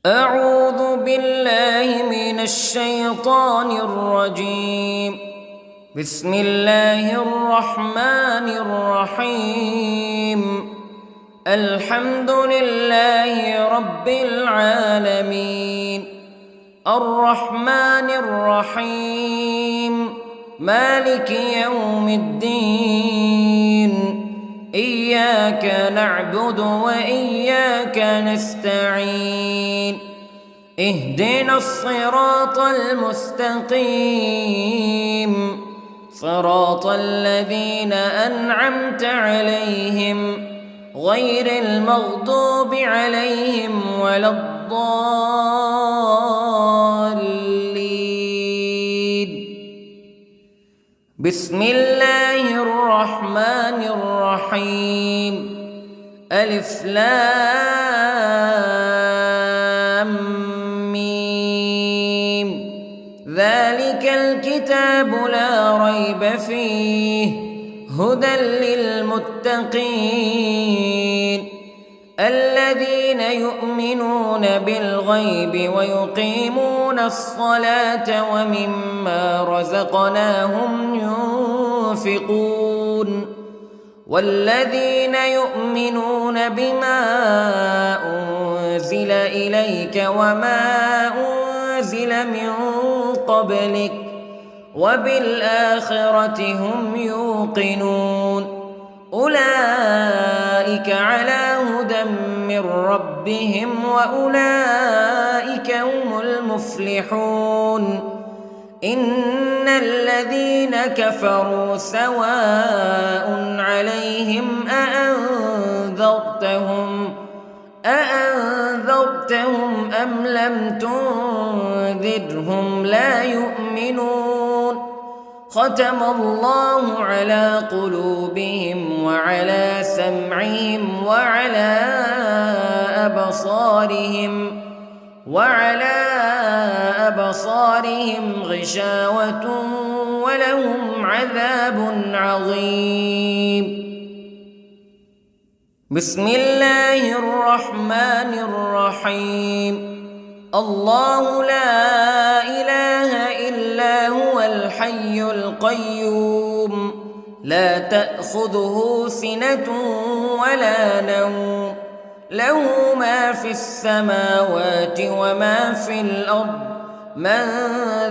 أعوذ بالله من الشيطان الرجيم. بسم الله الرحمن الرحيم. الحمد لله رب العالمين، الرحمن الرحيم، مالك يوم الدين. إياك نعبد وإياك نستعين. اهدنا الصراط المستقيم، صراط الذين أنعمت عليهم غير المغضوب عليهم ولا الضالين. بسم الله الرحمن الرحيم. ألف لام ميم. ذلك الكتاب لا ريب فيه هدى للمتقين الذين يؤمنون بالغيب ويقيمون الصلاة ومما رزقناهم ينفقون والذين يؤمنون بما أنزل إليك وما أنزل من قبلك وبالآخرة هم يوقنون. أولئك على هدى من ربهم وأولئك هم المفلحون. إن الذين كفروا سواء عليهم أأنذرتهم أم لم تنذرهم لا يؤمنون. ختم الله على قلوبهم وعلى سمعهم وعلى أبصارهم غشاوة ولهم عذاب عظيم. بسم الله الرحمن الرحيم. الله لا إله إلا هو الحي القيوم لا تأخذه سنة ولا نوم له ما في السماوات وما في الأرض. من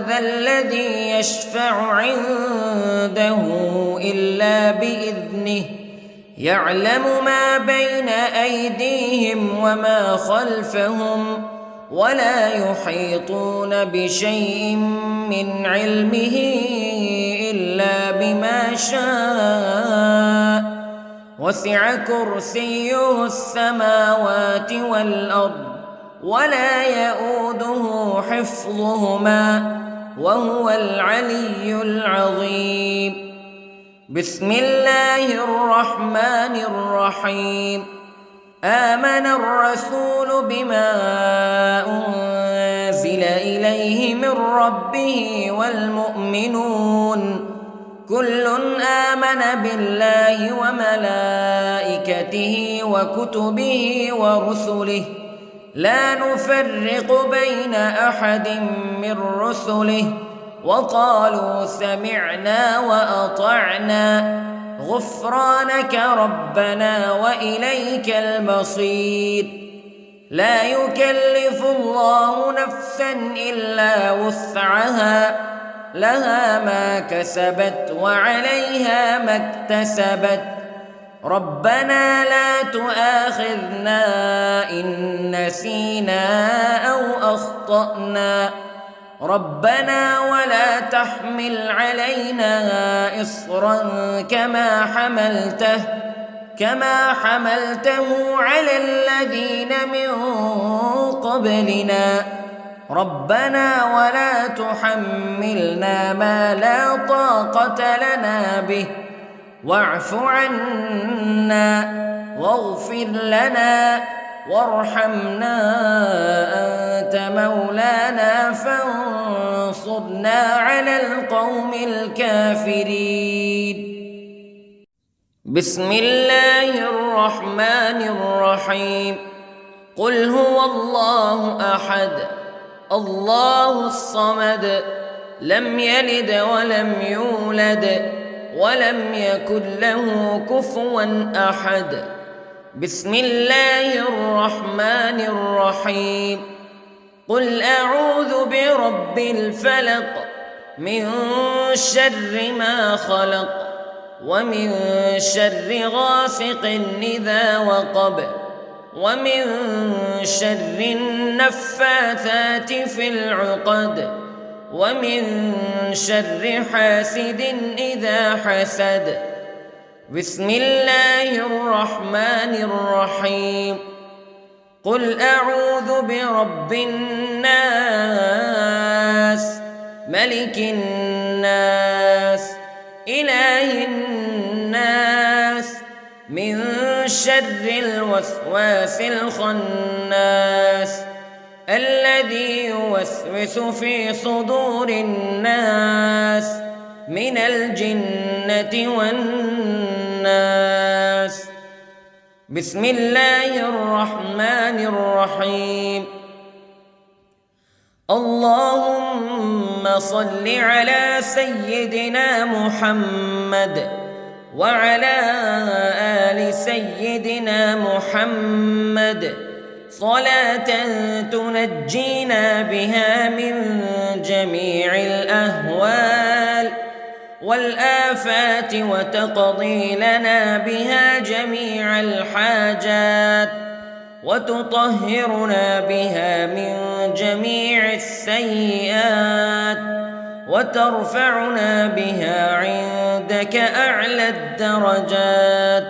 ذا الذي يشفع عنده إلا بإذنه يعلم ما بين أيديهم وما خلفهم ولا يحيطون بشيء من علمه إلا بما شاء. وسع كرسيه السماوات والأرض ولا يؤوده حفظهما وهو العلي العظيم. بسم الله الرحمن الرحيم. آمن الرسول بما أنزل إليه من ربه والمؤمنون كل آمن بالله وملائكته وكتبه ورسله لا نفرق بين أحد من رسله وقالوا سمعنا وأطعنا غفرانك ربنا وإليك المصير. لا يكلف الله نفسا إلا وسعها لها ما كسبت وعليها ما اكتسبت. ربنا لا تؤاخذنا إن نسينا أو أخطأنا ربنا ولا تحمل علينا إصرا كما حملته على الذين من قبلنا ربنا ولا تحملنا ما لا طاقة لنا به واعف عنا واغفر لنا وارحمنا أنت مولانا فانصرنا على القوم الكافرين. بسم الله الرحمن الرحيم. قل هو الله أحد الله الصمد لم يلد ولم يولد ولم يكن له كفوا أحد. بسم الله الرحمن الرحيم. قل أعوذ برب الفلق من شر ما خلق ومن شر غاسق إذا وقب ومن شر النفاثات في العقد ومن شر حاسد إذا حسد. بسم الله الرحمن الرحيم. قل أعوذ برب الناس ملك الناس إله الناس من شر الوسواس الخناس الذي يوسوس في صدور الناس من الجنة والناس. بسم الله الرحمن الرحيم. اللهم صل على سيدنا محمد وعلى آل سيدنا محمد صلاة تنجينا بها من جميع الأهوال والآفات وتقضي لنا بها جميع الحاجات وتطهرنا بها من جميع السيئات وترفعنا بها عندك أعلى الدرجات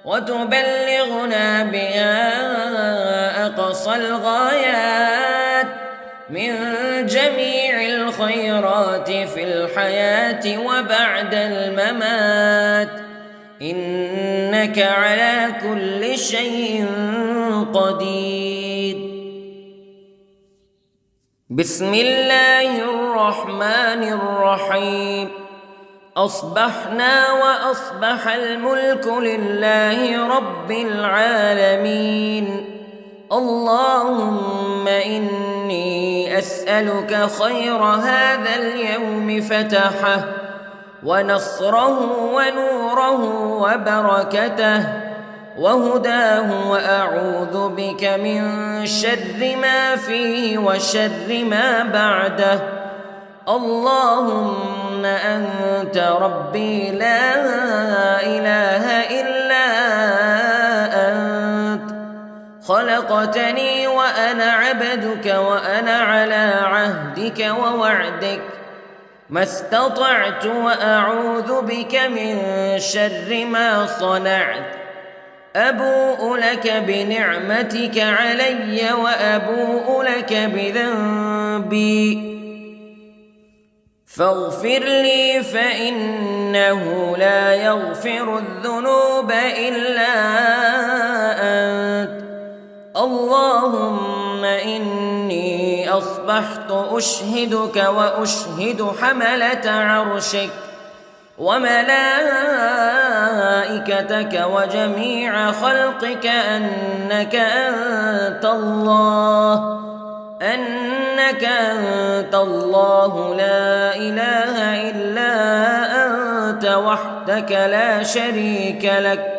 وتبلغنا بها أقصى الغايات من جميع الخيرات في الحياة وبعد الممات إنك على كل شيء قدير. بسم الله الرحمن الرحيم. أصبحنا وأصبح الملك لله رب العالمين. اللهم إني أسألك خير هذا اليوم فتحه ونصره ونوره وبركته وهداه وأعوذ بك من شر ما فيه وشر ما بعده. اللهم أنت ربي لا إله إلا أنت خلقتني وأنا عبدك وأنا على عهدك ووعدك ما استطعت وأعوذ بك من شر ما صنعت. أبوء لك بنعمتك علي وأبوء لك بذنبي فاغفر لي فإنه لا يغفر الذنوب إلا أنت. اللهم إني أصبحت أشهدك وأشهد حملة عرشك وملائكتك وجميع خلقك أنك أنت الله لا إله إلا أنت وحدك لا شريك لك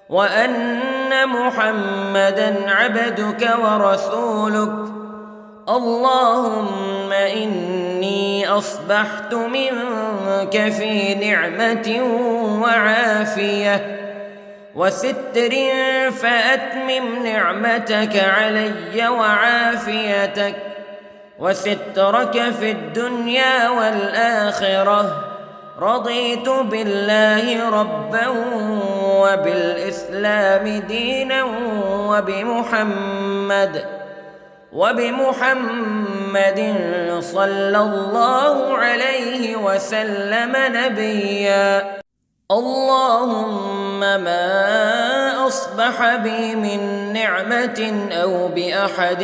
وأن محمدًا عبدك ورسولك. اللهم إني أصبحت منك في نعمة وعافية وستر فأتمم نعمتك علي وعافيتك وسترك في الدنيا والآخرة. رضيت بالله ربا وبالإسلام دينا وبمحمد صلى الله عليه وسلم نبيا. اللهم ما أصبح بي من نعمة أو بأحد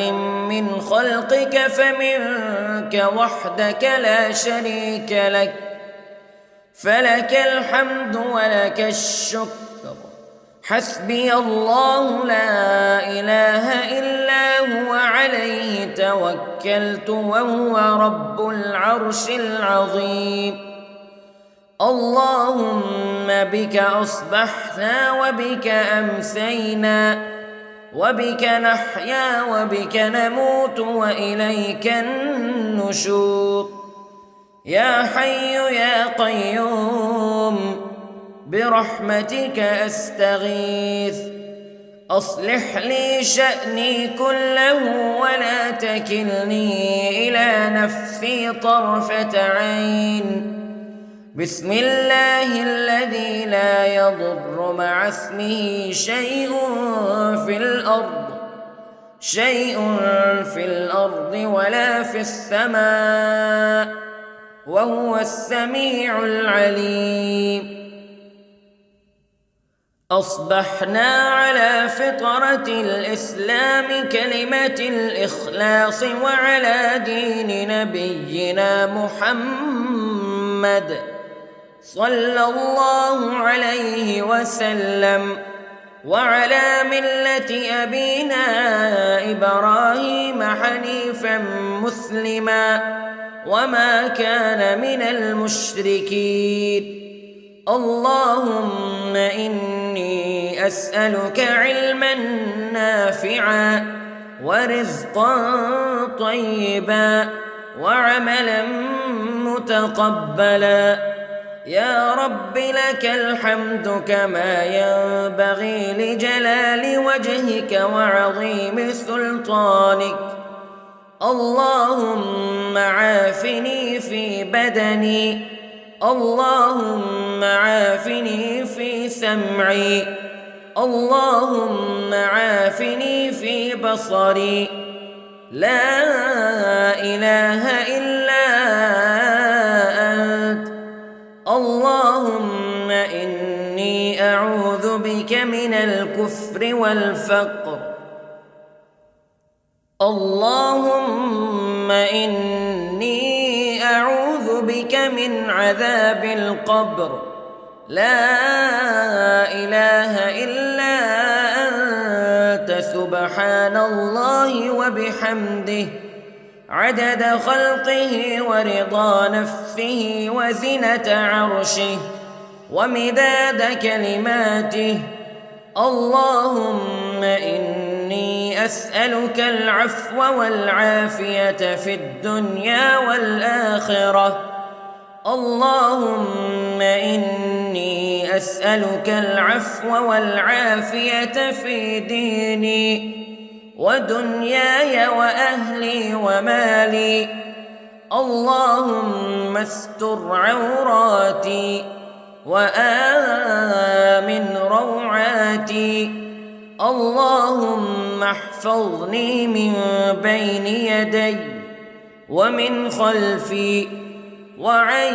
من خلقك فمنك وحدك لا شريك لك فلك الحمد ولك الشكر حسبي الله لا إله إلا هو عليه توكلت وهو رب العرش العظيم. اللهم بك أصبحنا وبك أمسينا وبك نحيا وبك نموت وإليك النشور. يا حي يا قيوم برحمتك أستغيث، أصلح لي شأني كله ولا تكلني إلى نفسي طرفة عين. بسم الله الذي لا يضر مع اسمه شيء في الأرض ولا في السماء وهو السميع العليم. أصبحنا على فطرة الإسلام كلمة الإخلاص وعلى دين نبينا محمد صلى الله عليه وسلم وعلى ملة أبينا إبراهيم حنيفا مسلما وما كان من المشركين. اللهم إني أسألك علما نافعا ورزقا طيبا وعملا متقبلا. يا رب لك الحمد كما ينبغي لجلال وجهك وعظيم سلطانك. اللهم عافني في بدني، اللهم عافني في سمعي، اللهم عافني في بصري. لا إله إلا أنت. اللهم إني أعوذ بك من الكفر والفقر. اللهم إني أعوذ بك من عذاب القبر. لا إله إلا أنت سبحان الله وبحمده عدد خلقه ورضا نفسه وزنة عرشه ومداد كلماته. اللهم إني أسألك العفو والعافية في الدنيا والآخرة. اللهم إني أسألك العفو والعافية في ديني ودنياي وأهلي ومالي. اللهم استر عوراتي وآمن روعاتي. اللهم احفظني من بين يدي ومن خلفي وعن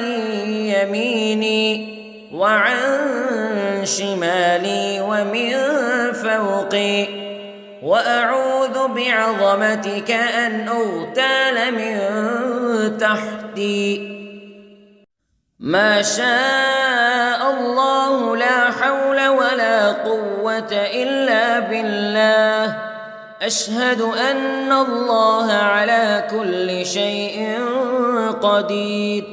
يميني وعن شمالي ومن فوقي، وأعوذ بعظمتك أن أغتال من تحتي. ما شاء الله لا حول ولا قوة إلا بالله. أشهد أن الله على كل شيء قدير.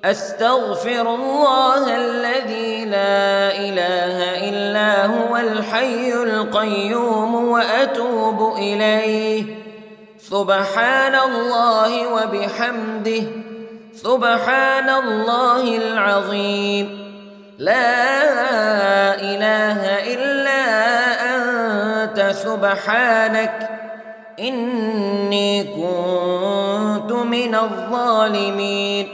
أستغفر الله الذي لا إله إلا هو الحي القيوم وأتوب إليه. سبحان الله وبحمده سبحان الله العظيم. لا إله إلا أنت سبحانك إني كنت من الظالمين.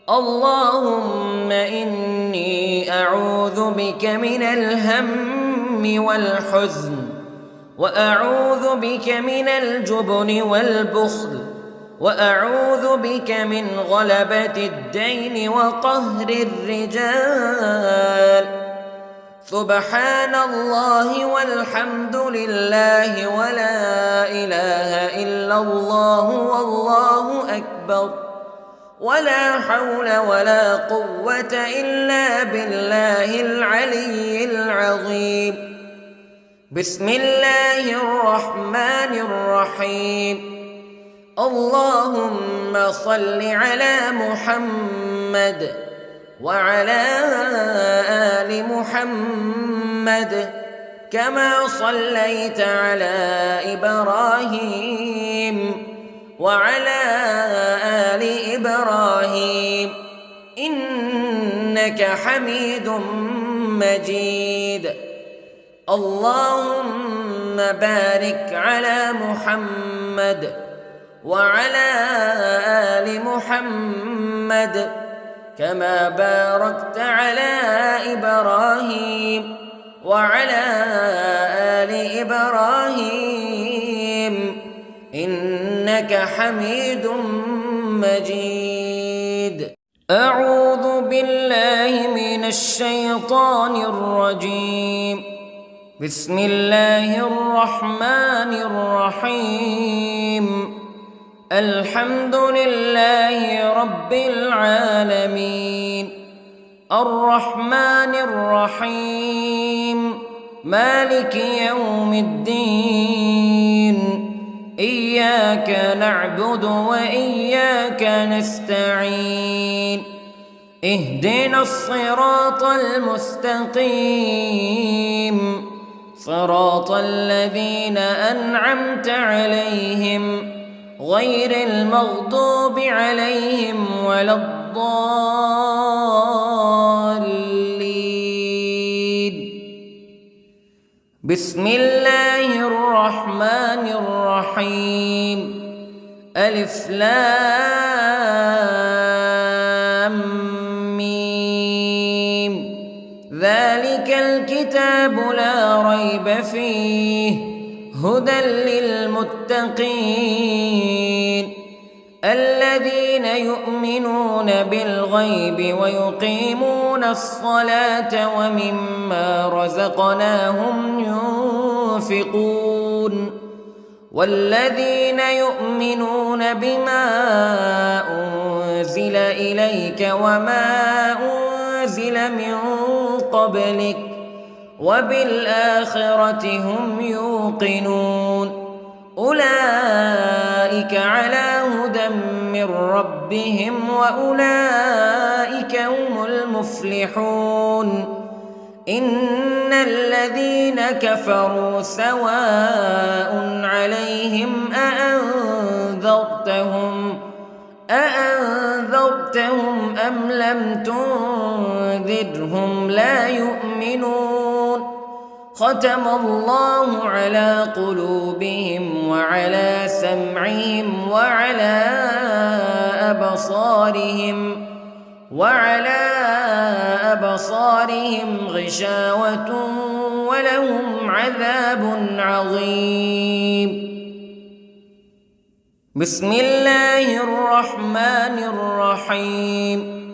اللهم إني أعوذ بك من الهم والحزن، وأعوذ بك من الجبن والبخل، وأعوذ بك من غلبة الدين وقهر الرجال. سبحان الله والحمد لله ولا إله إلا الله والله أكبر. ولا حول ولا قوة إلا بالله العلي العظيم. بسم الله الرحمن الرحيم. اللهم صل على محمد وعلى آل محمد كما صليت على إبراهيم وعلى آل إبراهيم إنك حميد مجيد. اللهم بارك على محمد وعلى آل محمد كما باركت على إبراهيم وعلى آل إبراهيم إنك حميد مجيد. أعوذ بالله من الشيطان الرجيم. بسم الله الرحمن الرحيم. الحمد لله رب العالمين الرحمن الرحيم مالك يوم الدين إياك نعبد وإياك نستعين اهدنا الصراط المستقيم صراط الذين أنعمت عليهم غير المغضوب عليهم ولا الضالين. بسم الله الرحمن الرحيم. ألف لام ميم. ذلك الكتاب لا ريب فيه هدى للمتقين الذين يؤمنون بالغيب ويقيمون الصلاة ومما رزقناهم ينفقون والذين يؤمنون بما أنزل إليك وما أنزل من قبلك وبالآخرة هم يوقنون أولئك على هدى من ربهم وأولئك هم المفلحون. إن الذين كفروا سواء عليهم أأنذرتهم أم لم تنذرهم لا يؤمنون. ختم الله على قلوبهم وعلى سمعهم وعلى أبصارهم غشاوة ولهم عذاب عظيم. بسم الله الرحمن الرحيم.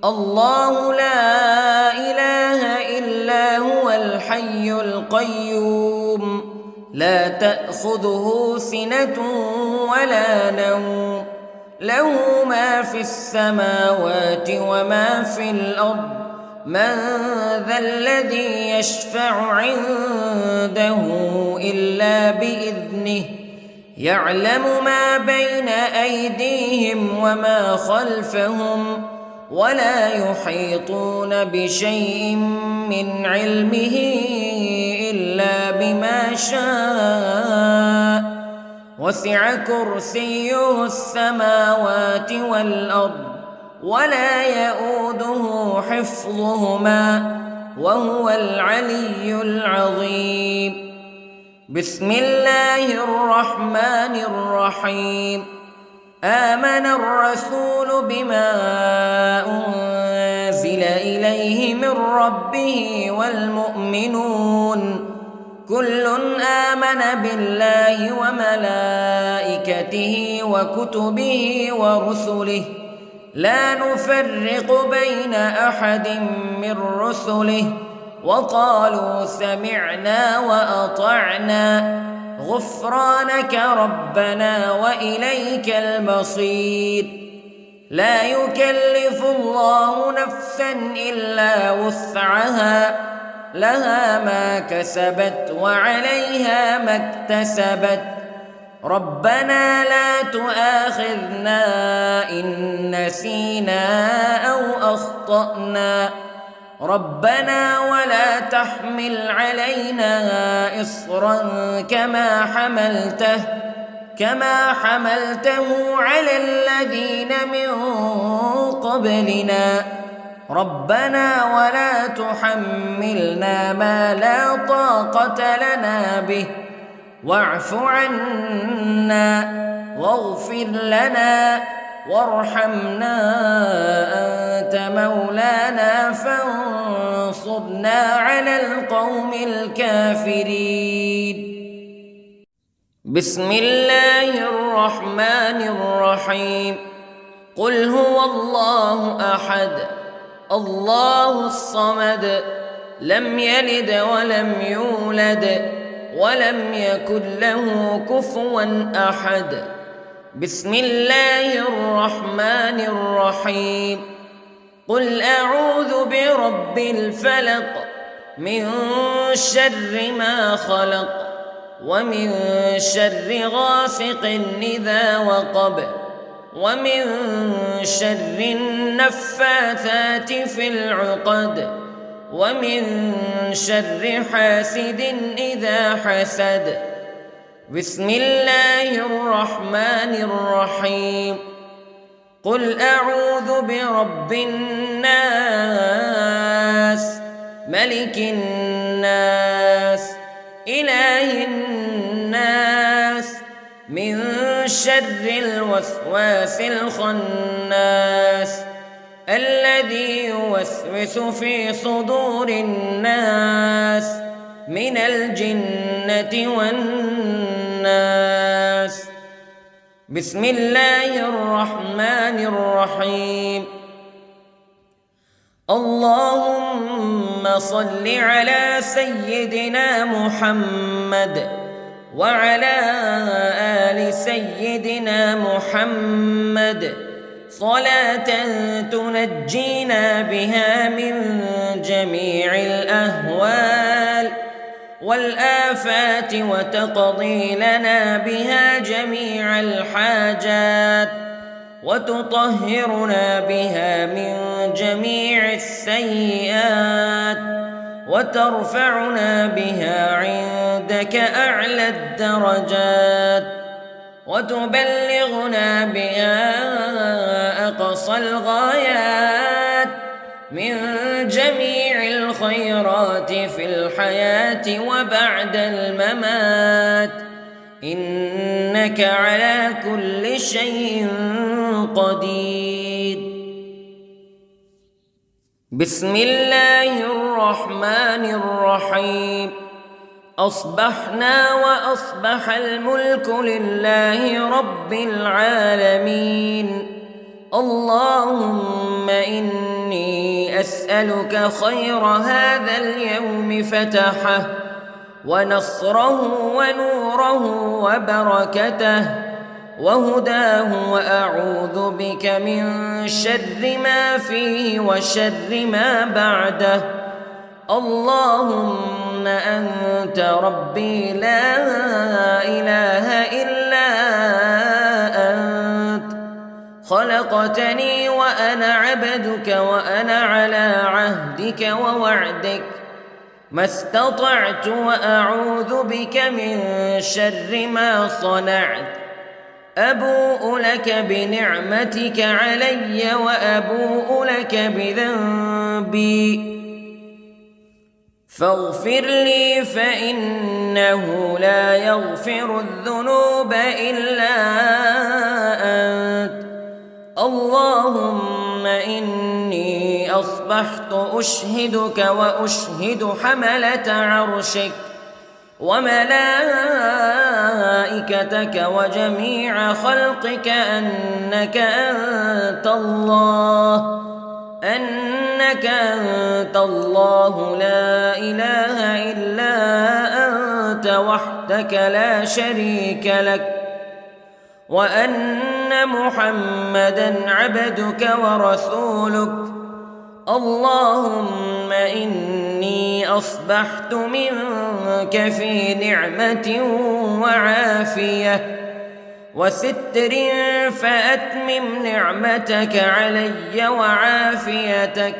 الله لا إله إلا هو الحي القيوم لا تأخذه سنة ولا نوم له ما في السماوات وما في الأرض من ذا الذي يشفع عنده إلا بإذنه يعلم ما بين أيديهم وما خلفهم ولا يحيطون بشيء من علمه إلا بما شاء وسع كرسيه السماوات والأرض ولا يؤوده حفظهما وهو العلي العظيم. بسم الله الرحمن الرحيم. آمن الرسول بما أنزل إليه من ربه والمؤمنون كل آمن بالله وملائكته وكتبه ورسله لا نفرق بين أحد من رسله وقالوا سمعنا وأطعنا غفرانك ربنا وإليك المصير. لا يكلف الله نفسا إلا وسعها لها ما كسبت وعليها ما اكتسبت ربنا لا تؤاخذنا إن نسينا أو أخطأنا ربنا ولا تحمل علينا إصرا كما حملته على الذين من قبلنا ربنا ولا تحملنا ما لا طاقة لنا به واعف عنا واغفر لنا وارحمنا أنت مولانا فانصرنا على القوم الكافرين. بسم الله الرحمن الرحيم. قل هو الله أحد الله الصمد لم يلد ولم يولد ولم يكن له كفوا أحد. بسم الله الرحمن الرحيم. قل أعوذ برب الفلق من شر ما خلق ومن شر غاسق إذا وقب ومن شر النفاثات في العقد ومن شر حاسد إذا حسد. بسم الله الرحمن الرحيم. قل أعوذ برب الناس ملك الناس إله الناس من شر الوسواس الخناس الذي يوسوس في صدور الناس من الجنة والناس. بسم الله الرحمن الرحيم. اللهم صل على سيدنا محمد وعلى آل سيدنا محمد صلاة تنجينا بها من جميع الأهوال والآفات وتقضي لنا بها جميع الحاجات وتطهرنا بها من جميع السيئات وترفعنا بها عندك أعلى الدرجات وتبلغنا بها أقصى الغايات من جميع الخيرات في الحياة وبعد الممات إنك على كل شيء قدير. بسم الله الرحمن الرحيم. أصبحنا وأصبح الملك لله رب العالمين. اللهم إني أسألك خير هذا اليوم فتحه ونصره ونوره وبركته وهداه وأعوذ بك من شر ما فيه وشر ما بعده. اللهم أنت ربي لا إله إلا أنت خلقتني وأنا عبدك وأنا على عهدك ووعدك ما استطعت وأعوذ بك من شر ما صنعت. أبوء لك بنعمتك علي وأبوء لك بذنبي فاغفر لي فإنه لا يغفر الذنوب إلا أنت. اللهم إني أصبحت أشهدك وأشهد حملة عرشك وملائكتك وجميع خلقك أنك أنت الله لا إله إلا أنت وحدك لا شريك لك وأن أن محمدًا عبدك ورسولك. اللهم إني أصبحت منك في نعمة وعافية وستر، فأتمم نعمتك علي وعافيتك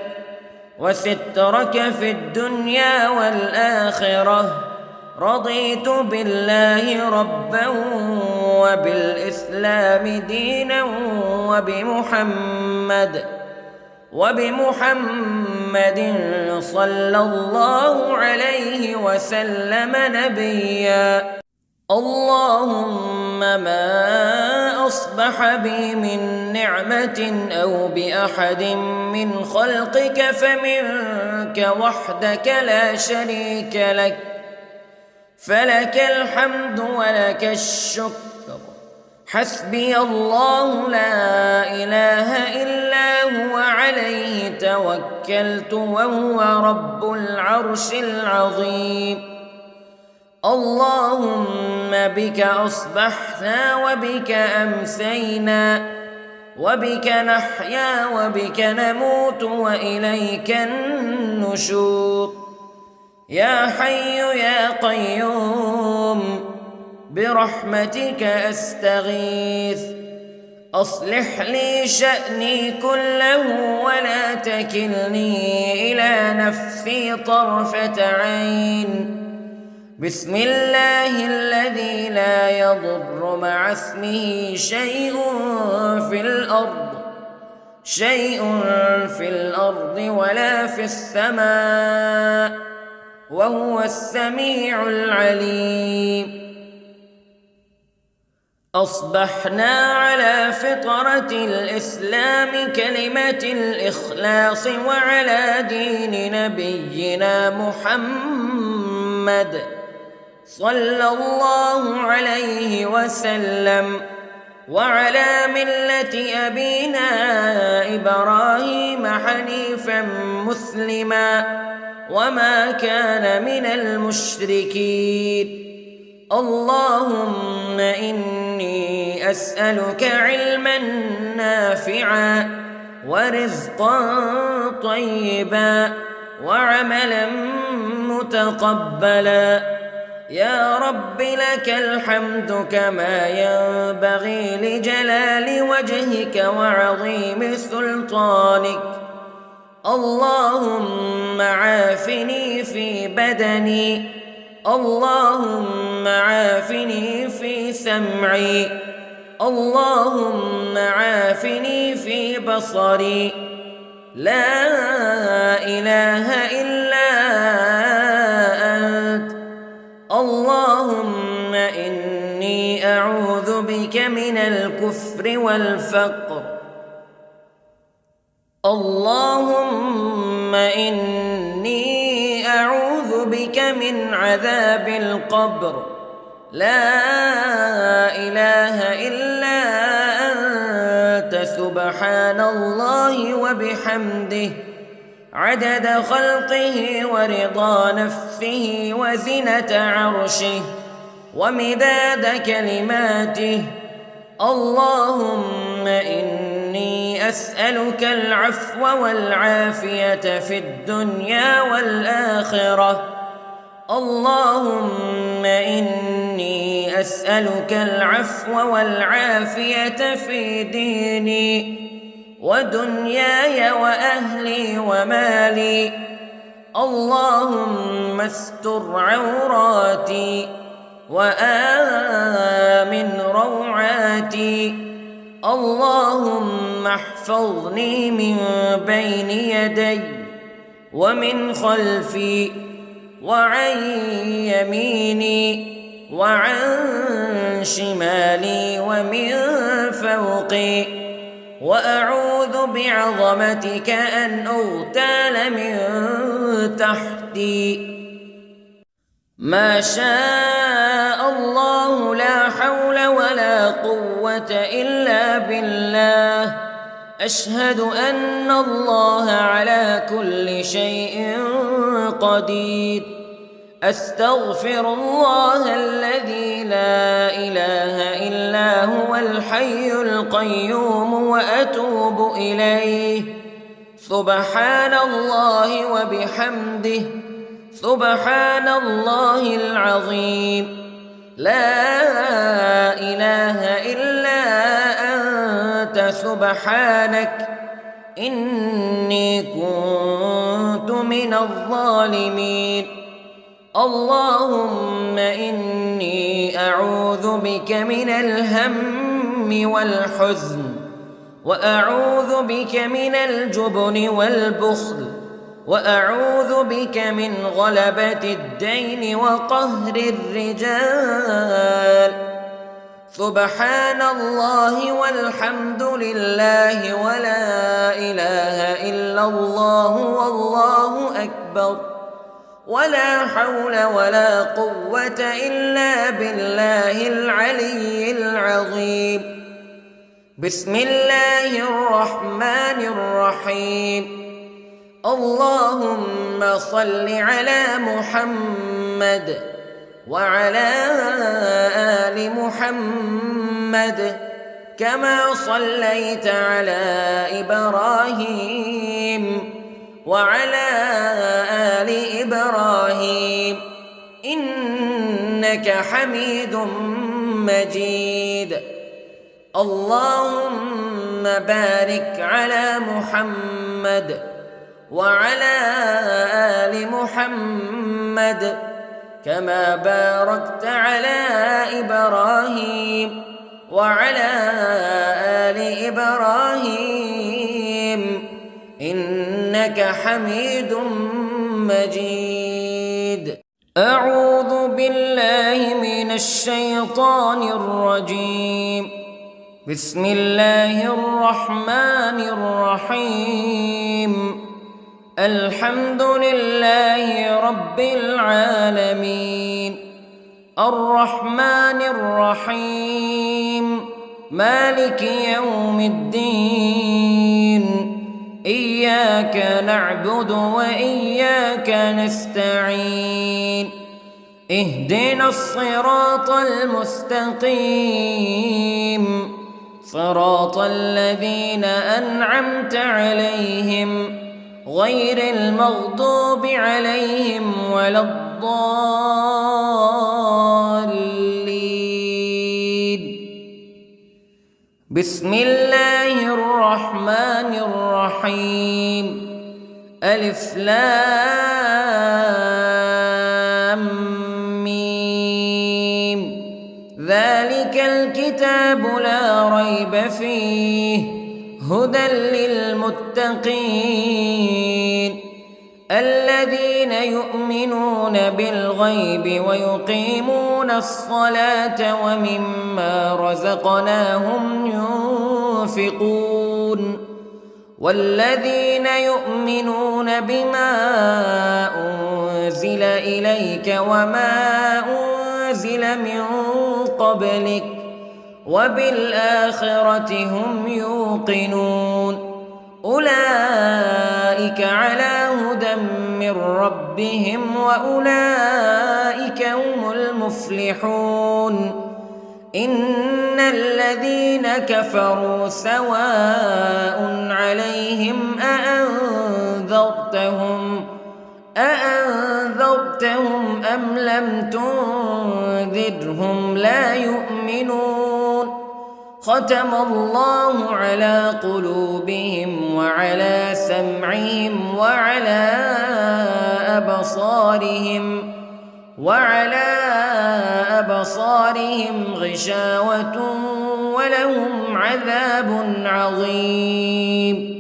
وسترك في الدنيا والآخرة. رضيت بالله ربًا وبالإسلام دينًا وبمحمد صلى الله عليه وسلم نبيًا. اللهم ما أصبح بي من نعمة أو بأحد من خلقك فمنك وحدك لا شريك لك، فلك الحمد ولك الشكر. حسبي الله لا إله إلا هو عليه توكلت وهو رب العرش العظيم. اللهم بك أصبحنا وبك أمسينا وبك نحيا وبك نموت وإليك النشور. يا حي يا قيوم برحمتك أستغيث، أصلح لي شأني كله ولا تكلني إلى نفسي طرفة عين. بسم الله الذي لا يضر مع اسمه شيء في الأرض ولا في السماء، وهو السميع العليم. أصبحنا على فطرة الإسلام كلمة الإخلاص وعلى دين نبينا محمد صلى الله عليه وسلم، وعلى ملة أبينا إبراهيم حنيفا مسلما وما كان من المشركين. اللهم إني أسألك علما نافعا ورزقا طيبا وعملا متقبلا. يا رب لك الحمد كما ينبغي لجلال وجهك وعظيم سلطانك. اللهم عافني في بدني، اللهم عافني في سمعي، اللهم عافني في بصري. لا إله إلا أنت. اللهم إني أعوذ بك من الكفر والفقر. اللهم إني أعوذ بك من عذاب القبر. لا إله إلا أنت سبحان الله وبحمده عدد خلقه ورضا نفسه وزنة عرشه ومداد كلماته. اللهم إني أسألك العفو والعافية في الدنيا والآخرة. اللهم إني أسألك العفو والعافية في ديني ودنياي وأهلي ومالي. اللهم استر عوراتي وآمن روعاتي. اللهم احفظني من بين يدي ومن خلفي وعن يميني وعن شمالي ومن فوقي، وأعوذ بعظمتك أن أغتال من تحتي. ما شاء الله لا حول ولا قوة إلا بالله. أشهد أن الله على كل شيء قدير. أستغفر الله الذي لا إله إلا هو الحي القيوم وأتوب إليه. سبحان الله وبحمده، سبحان الله العظيم. لا إله إلا أنت سبحانك إني كنت من الظالمين. اللهم إني أعوذ بك من الهم والحزن، وأعوذ بك من الجبن والبخل، وأعوذ بك من غلبة الدين وقهر الرجال. سبحان الله والحمد لله ولا إله إلا الله والله أكبر، ولا حول ولا قوة إلا بالله العلي العظيم. بسم الله الرحمن الرحيم. اللهم صل على محمد وعلى آل محمد كما صليت على إبراهيم وعلى آل إبراهيم إنك حميد مجيد. اللهم بارك على محمد وعلى آل محمد كما باركت على إبراهيم وعلى آل إبراهيم إنك حميد مجيد. أعوذ بالله من الشيطان الرجيم. بسم الله الرحمن الرحيم. الحمد لله رب العالمين، الرحمن الرحيم، مالك يوم الدين. إياك نعبد وإياك نستعين. اهدنا الصراط المستقيم، صراط الذين أنعمت عليهم غير المغضوب عليهم ولا الضالين. بسم الله الرحمن الرحيم. ألف لام ميم. ذلك الكتاب لا ريب فيه هدى للمتقين الذين يؤمنون بالغيب ويقيمون الصلاة ومما رزقناهم ينفقون والذين يؤمنون بما أنزل إليك وما أنزل من قبلك وبالآخرة هم يوقنون أولئك على هدى من ربهم وأولئك هم المفلحون. إن الذين كفروا سواء عليهم أأنذرتهم أم لم تنذرهم لا يؤمنون. ختم الله على قلوبهم وعلى سمعهم وعلى أبصارهم غشاوة ولهم عذاب عظيم.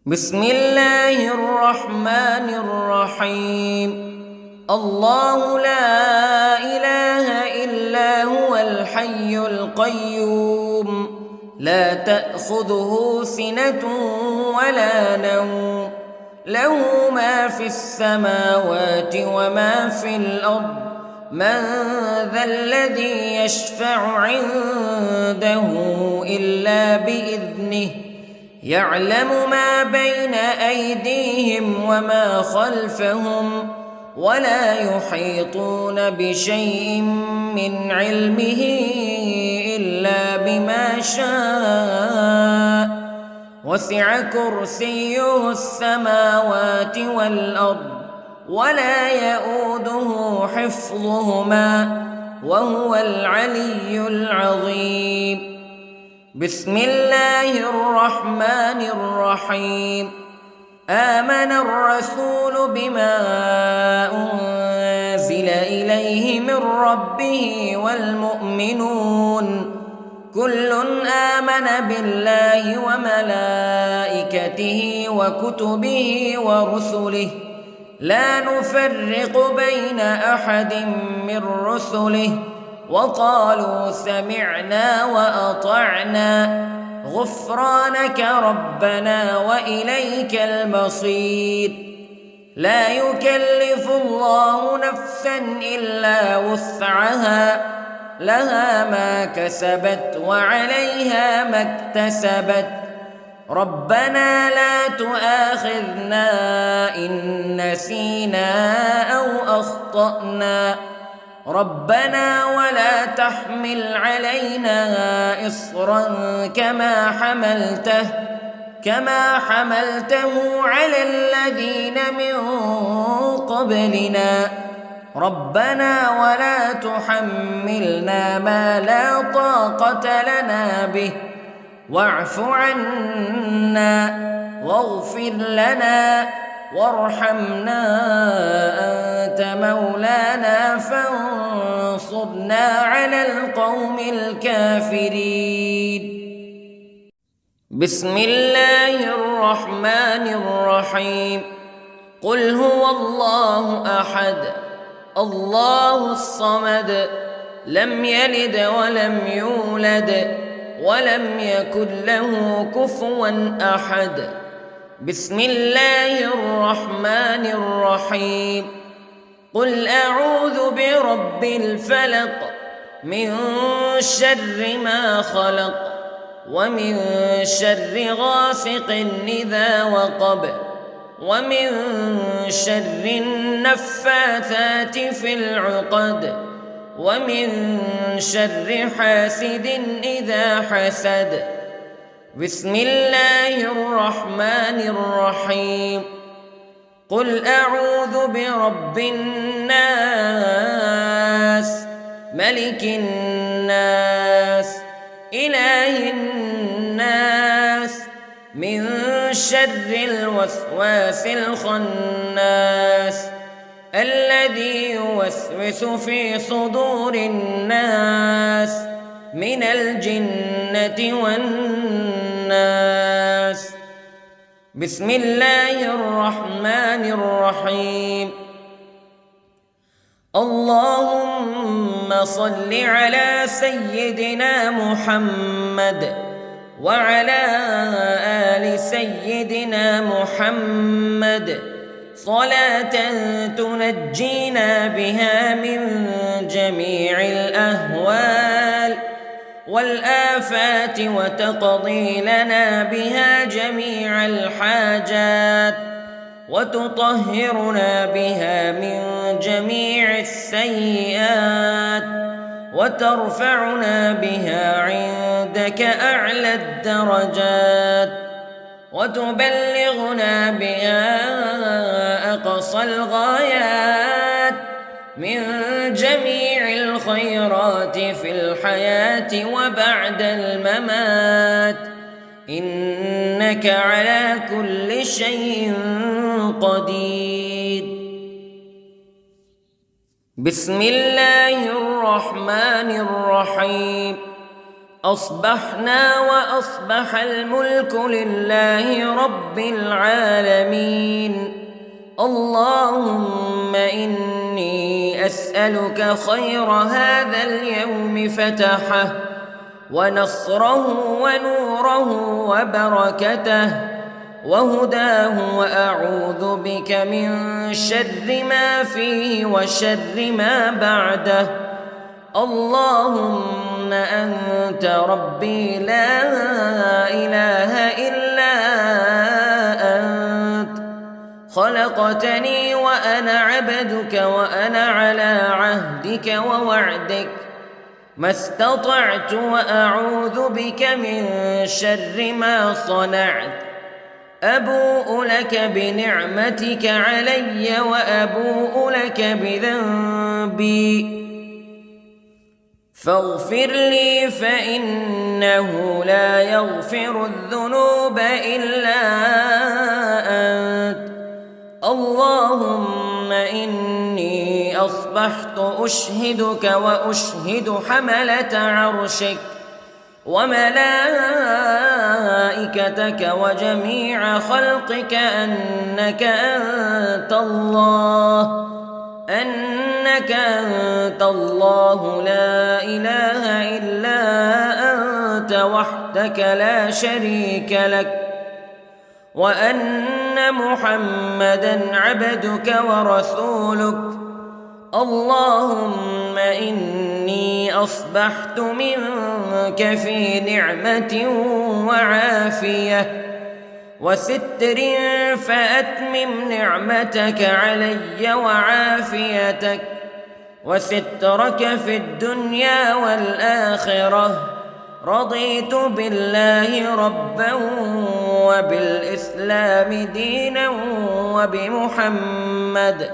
بسم الله الرحمن الرحيم. الله لا إله إلا هو الحي القيوم لا تأخذه سنة ولا نوم له ما في السماوات وما في الأرض من ذا الذي يشفع عنده إلا بإذنه يعلم ما بين أيديهم وما خلفهم ولا يحيطون بشيء من علمه إلا بما شاء وسع كرسيه السماوات والأرض ولا يؤوده حفظهما وهو العلي العظيم. بسم الله الرحمن الرحيم. آمن الرسول بما أنزل إليه من ربه والمؤمنون كل آمن بالله وملائكته وكتبه ورسله لا نفرق بين أحد من رسله وقالوا سمعنا وأطعنا غفرانك ربنا وإليك المصير. لا يكلف الله نفسا إلا وسعها لها ما كسبت وعليها ما اكتسبت ربنا لا تؤاخذنا إن نسينا أو أخطأنا ربنا ولا تحمل علينا إصرا كما حملته على الذين من قبلنا ربنا ولا تحملنا ما لا طاقة لنا به واعف عنا واغفر لنا وارحمنا أنت مولانا فانصرنا على القوم الكافرين. بسم الله الرحمن الرحيم. قل هو الله أحد الله الصمد لم يلد ولم يولد ولم يكن له كفوا أحد. بسم الله الرحمن الرحيم. قل أعوذ برب الفلق من شر ما خلق ومن شر غاسق إذا وقب ومن شر النفاثات في العقد ومن شر حاسد إذا حسد. بسم الله الرحمن الرحيم. قل أعوذ برب الناس ملك الناس إله الناس من شر الوسواس الخناس الذي يوسوس في صدور الناس من الجنة والناس. بسم الله الرحمن الرحيم. اللهم صل على سيدنا محمد وعلى آل سيدنا محمد صلاة تنجينا بها من جميع الأهوال والآفات وتقضي لنا بها جميع الحاجات وتطهرنا بها من جميع السيئات وترفعنا بها عندك أعلى الدرجات وتبلغنا بها أقصى الغايات من جميع الخيرات في الحياة وبعد الممات إنك على كل شيء قدير. بسم الله الرحمن الرحيم. أصبحنا وأصبح الملك لله رب العالمين. اللهم إني أسألك خير هذا اليوم فتحه ونصره ونوره وبركته وهداه وأعوذ بك من شر ما فيه وشر ما بعده. اللهم أنت ربي لا إله إلا أنت خلقتني وأنا عبدك وأنا على عهدك ووعدك ما استطعت وأعوذ بك من شر ما صنعت أبوء لك بنعمتك علي وأبوء لك بذنبي فاغفر لي فإنه لا يغفر الذنوب إلا أنت اللهم إني أصبحت أشهدك وأشهد حملة عرشك وملائكتك وجميع خلقك أنك أنت الله لا إله إلا أنت وحدك لا شريك لك وأن محمدًا عبدك ورسولك اللهم إني أصبحت منك في نعمة وعافية وستر فأتمم نعمتك علي وعافيتك وسترك في الدنيا والآخرة رضيت بالله ربا وبالإسلام دينا وبمحمد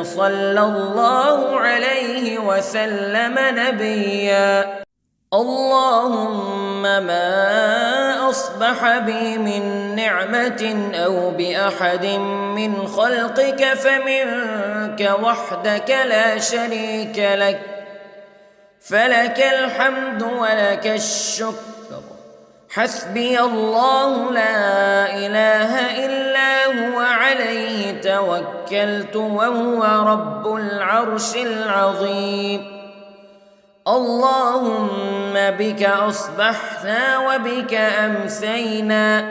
صلى الله عليه وسلم نبيا اللهم ما أصبح بي من نعمة أو بأحد من خلقك فمنك وحدك لا شريك لك فلك الحمد ولك الشكر حسبي الله لا إله إلا هو عليه توكلت وهو رب العرش العظيم اللهم بك أصبحنا وبك أمسينا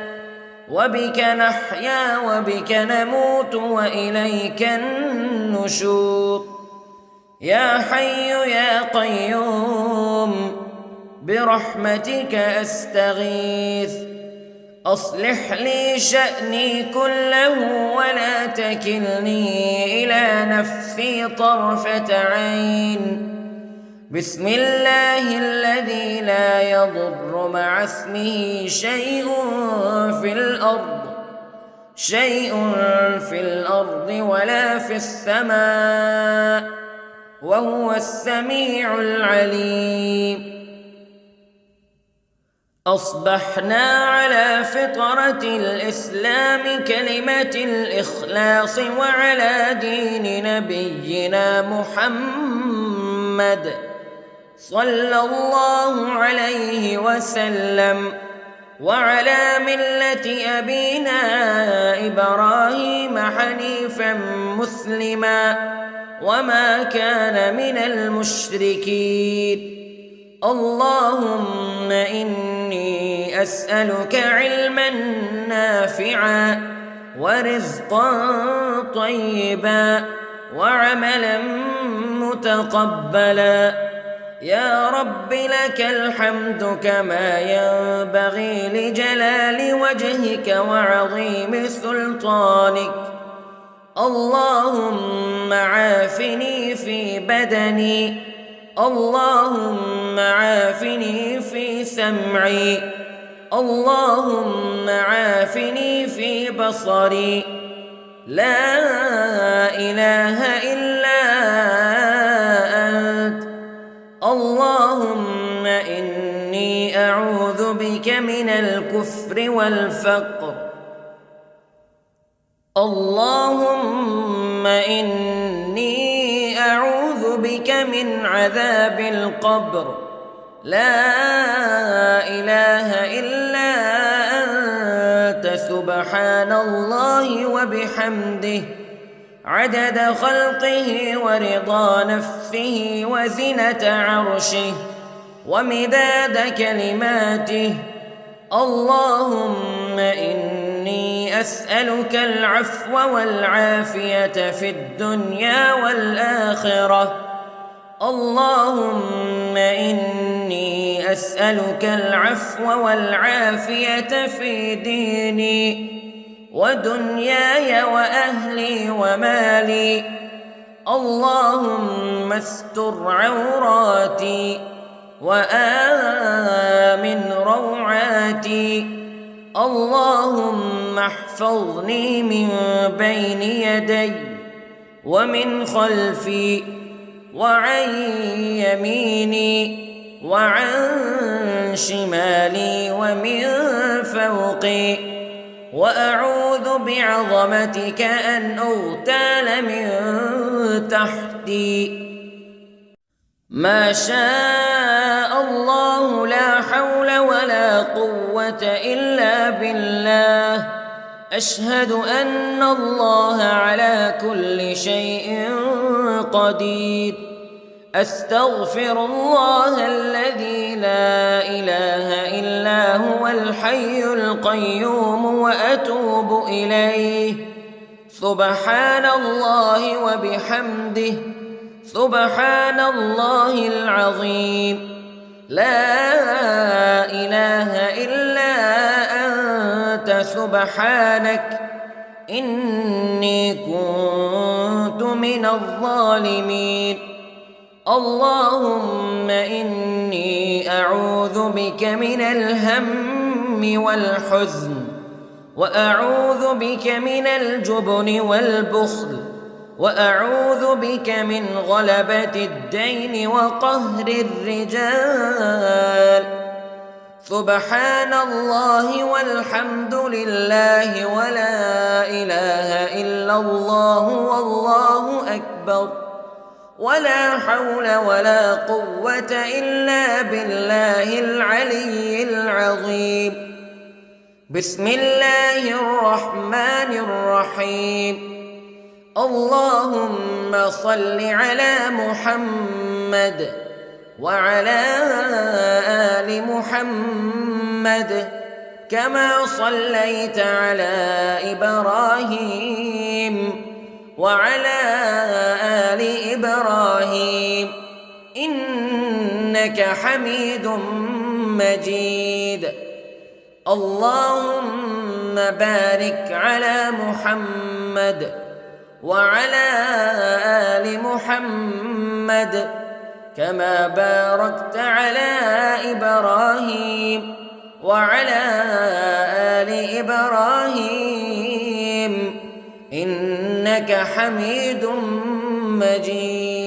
وبك نحيا وبك نموت وإليك النشور يا حي يا قيوم برحمتك أستغيث أصلح لي شأني كله ولا تكلني إلى نفسي طرفة عين بسم الله الذي لا يضر مع اسمه شيء في الأرض ولا في السماء وهو السميع العليم أصبحنا على فطرة الإسلام كلمة الإخلاص وعلى دين نبينا محمد صلى الله عليه وسلم وعلى ملة أبينا إبراهيم حنيفا مسلما وما كان من المشركين اللهم إني أسألك علما نافعا ورزقا طيبا وعملا متقبلا يا رب لك الحمد كما ينبغي لجلال وجهك وعظيم سلطانك اللهم عافني في بدني اللهم عافني في سمعي اللهم عافني في بصري لا إله إلا أنت اللهم إني أعوذ بك من الكفر والفقر اللهم إني أعوذ بك من عذاب القبر لا إله إلا أنت سبحان الله وبحمده عدد خلقه ورضا نفسه وزنة عرشه ومداد كلماته اللهم إني أسألك العفو والعافية في الدنيا والآخرة اللهم إني أسألك العفو والعافية في ديني ودنياي وأهلي ومالي. اللهم استر عوراتي وآمن روعاتي. اللهم احفظني من بين يدي ومن خلفي وعن يميني وعن شمالي ومن فوقي، وأعوذ بعظمتك أن أغتال من تحتي. ما شاء الله لا حول ولا قوة إلا بالله. أشهد أن الله على كل شيء قدير. أستغفر الله الذي لا إله إلا هو الحي القيوم وأتوب إليه. سبحان الله وبحمده، سبحان الله العظيم. لا إله إلا أنت سبحانك إني كنت من الظالمين. اللهم إني أعوذ بك من الهم والحزن، وأعوذ بك من الجبن والبخل، وأعوذ بك من غلبة الدين وقهر الرجال. سبحان الله والحمد لله ولا إله إلا الله والله أكبر، ولا حول ولا قوة إلا بالله العلي العظيم. بسم الله الرحمن الرحيم. اللهم صل على محمد وعلى آل محمد كما صليت على إبراهيم وعلى آل إبراهيم إنك حميد مجيد. اللهم بارك على محمد وعلى آل محمد كما باركت على إبراهيم وعلى آل إبراهيم إنك حميد مجيد.